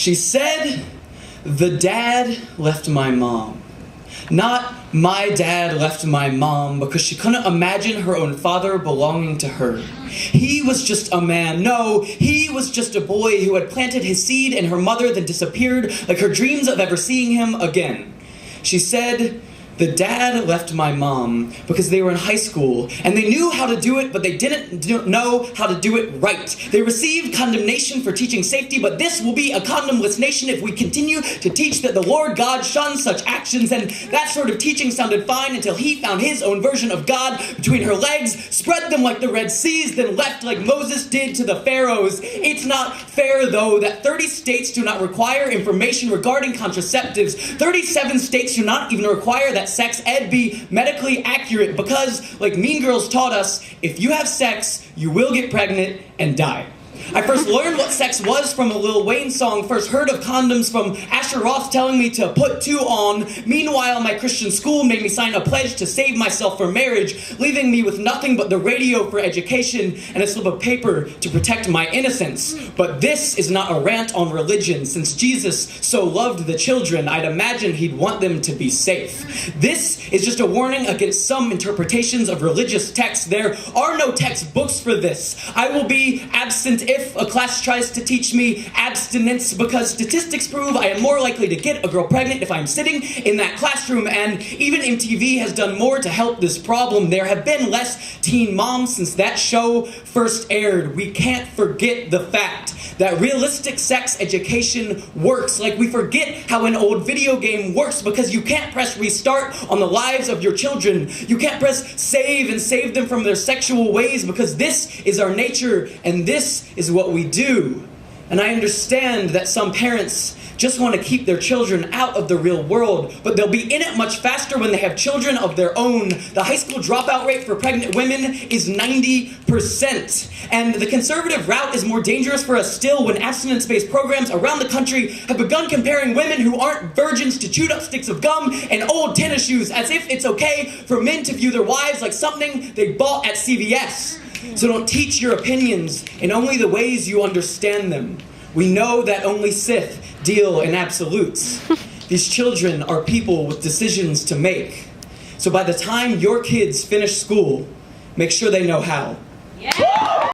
She said, "The dad left my mom." Not "my dad left my mom," because she couldn't imagine her own father belonging to her. He was just a man. No, he was just a boy who had planted his seed in her mother, then disappeared like her dreams of ever seeing him again. She said, "The dad left my mom," because they were in high school, and they knew how to do it, but they didn't know how to do it right. They received condemnation for teaching safety, but this will be a condomless nation if we continue to teach that the Lord God shuns such actions, and that sort of teaching sounded fine until he found his own version of God between her legs, spread them like the Red Seas, then left like Moses did to the pharaohs. It's not fair, though, that 30 states do not require information regarding contraceptives. 37 states do not even require that sex ed be medically accurate because, like Mean Girls taught us, if you have sex, you will get pregnant and die. I first learned what sex was from a Lil Wayne song, first heard of condoms from Asher Roth telling me to put 2 on. Meanwhile, my Christian school made me sign a pledge to save myself from marriage, leaving me with nothing but the radio for education and a slip of paper to protect my innocence. But this is not a rant on religion. Since Jesus so loved the children, I'd imagine he'd want them to be safe. This is just a warning against some interpretations of religious texts. There are no textbooks for this. I will be absent if a class tries to teach me abstinence, because statistics prove I am more likely to get a girl pregnant if I'm sitting in that classroom, and even MTV has done more to help this problem. There have been less teen moms since that show first aired. We can't forget the fact that realistic sex education works, like we forget how an old video game works, because you can't press restart on the lives of your children. You can't press save and save them from their sexual ways, because this is our nature and this is what we do. And I understand that some parents just want to keep their children out of the real world, but they'll be in it much faster when they have children of their own. The high school dropout rate for pregnant women is 90%. And the conservative route is more dangerous for us still when abstinence-based programs around the country have begun comparing women who aren't virgins to chewed up sticks of gum and old tennis shoes, as if it's okay for men to view their wives like something they bought at CVS. So don't teach your opinions in only the ways you understand them. We know that only Sith deal in absolutes. These children are people with decisions to make. So by the time your kids finish school, make sure they know how. Yeah.